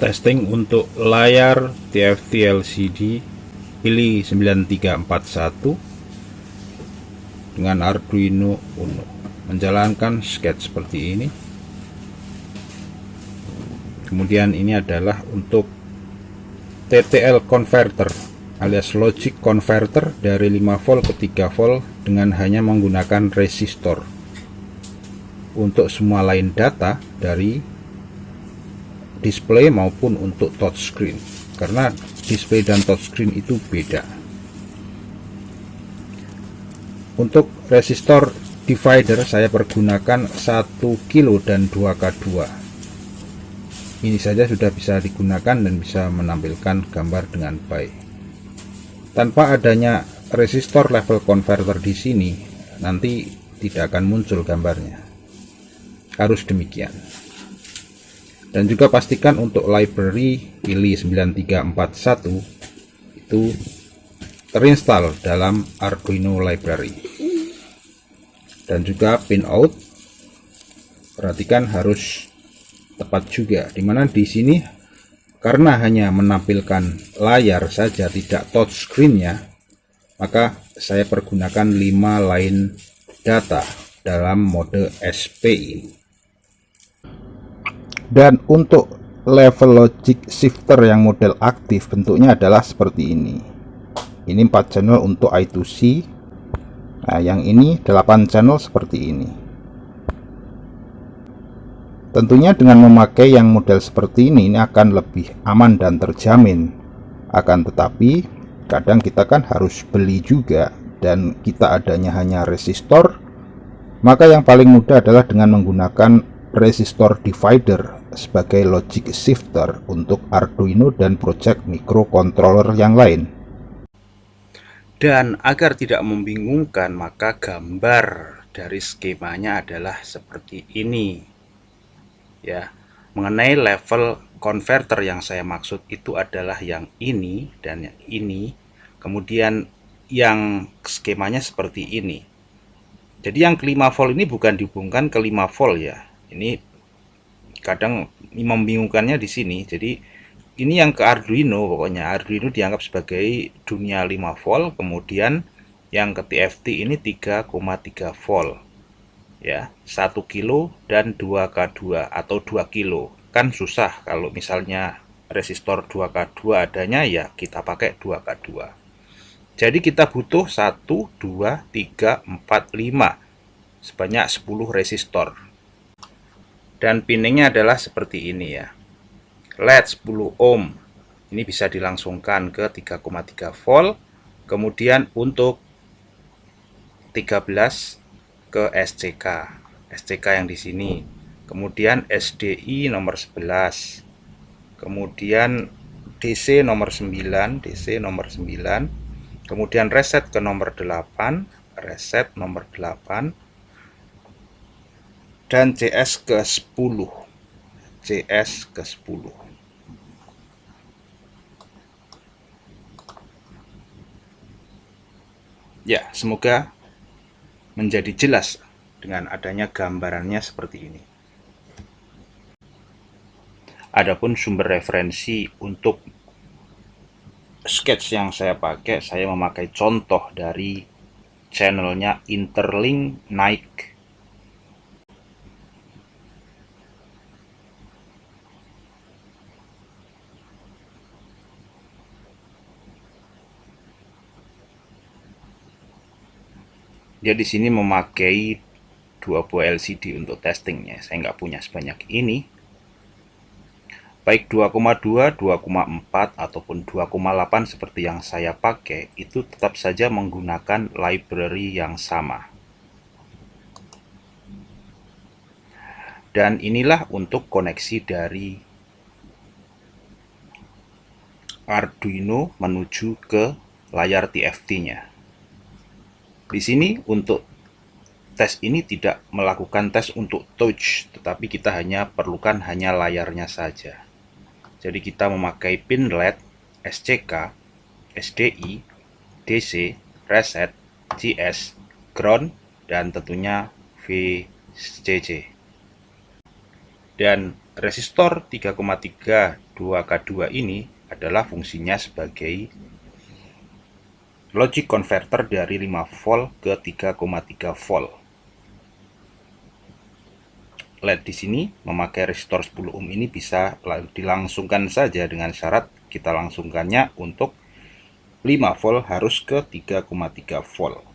Testing untuk layar TFT LCD Ili 9341 dengan Arduino Uno. Menjalankan sketch seperti ini. Kemudian ini adalah untuk TTL converter alias logic converter dari 5 volt ke 3 volt dengan hanya menggunakan resistor untuk semua line data dari display maupun untuk touchscreen, karena display dan touchscreen itu beda. Untuk resistor divider saya pergunakan 1 kilo dan 2K2. Ini saja sudah bisa digunakan dan bisa menampilkan gambar dengan baik. Tanpa adanya resistor level converter di sini, nanti tidak akan muncul gambarnya. Harus demikian. Dan juga pastikan untuk library Ili 9341 itu terinstall dalam Arduino library. Dan juga pinout perhatikan harus tepat juga, dimana di sini karena hanya menampilkan layar saja tidak touchscreen-nya, maka saya pergunakan 5 line data dalam mode SPI. Dan untuk level logic shifter yang model aktif bentuknya adalah seperti ini. Ini 4 channel untuk I2C. Nah, yang ini 8 channel seperti ini. Tentunya dengan memakai yang model seperti ini akan lebih aman dan terjamin. Akan tetapi kadang kita kan harus beli juga, dan kita adanya hanya resistor. Maka yang paling mudah adalah dengan menggunakan resistor divider sebagai logic shifter untuk Arduino dan project microcontroller yang lain. Dan agar tidak membingungkan, maka gambar dari skemanya adalah seperti ini. Ya, mengenai level converter yang saya maksud itu adalah yang ini dan yang ini. Kemudian yang skemanya seperti ini. Jadi yang ke 5 volt ini bukan dihubungkan ke 5 volt ya. Ini kadang membingungkannya di sini. Jadi ini yang ke Arduino, pokoknya Arduino dianggap sebagai dunia 5 volt, kemudian yang ke TFT ini 3,3 volt. Ya, 1 kilo dan 2K2 atau 2 kilo. Kan susah kalau misalnya resistor 2K2 adanya, ya kita pakai 2K2. Jadi kita butuh 1, 2, 3, 4, 5. Sebanyak 10 resistor. Dan pinningnya adalah seperti ini ya. LED 10 ohm. Ini bisa dilangsungkan ke 3,3 volt. Kemudian untuk 13 ke SCK. SCK yang di sini. Kemudian SDI nomor 11. Kemudian DC nomor 9, DC nomor 9. Kemudian reset ke nomor 8, reset nomor 8. Dan CS ke 10, CS ke 10. Ya, semoga menjadi jelas dengan adanya gambarannya seperti ini. Adapun sumber referensi untuk sketch yang saya pakai, saya memakai contoh dari channelnya Interlink Nike. Dia di sini memakai 2 buah LCD untuk testingnya. Saya nggak punya sebanyak ini. Baik 2,2, 2,4 ataupun 2,8 seperti yang saya pakai, itu tetap saja menggunakan library yang sama. Dan inilah untuk koneksi dari Arduino menuju ke layar TFT-nya. Di sini untuk tes ini tidak melakukan tes untuk touch, tetapi kita hanya perlukan hanya layarnya saja. Jadi kita memakai pin LED, SCK, SDI, DC, reset, GS, ground, dan tentunya VCC. Dan resistor 3,3 2K2 ini adalah fungsinya sebagai logic converter dari 5 volt ke 3,3 volt. LED di sini memakai resistor 10 ohm ini bisa dilangsungkan saja dengan syarat kita langsungkannya untuk 5 volt harus ke 3,3 volt.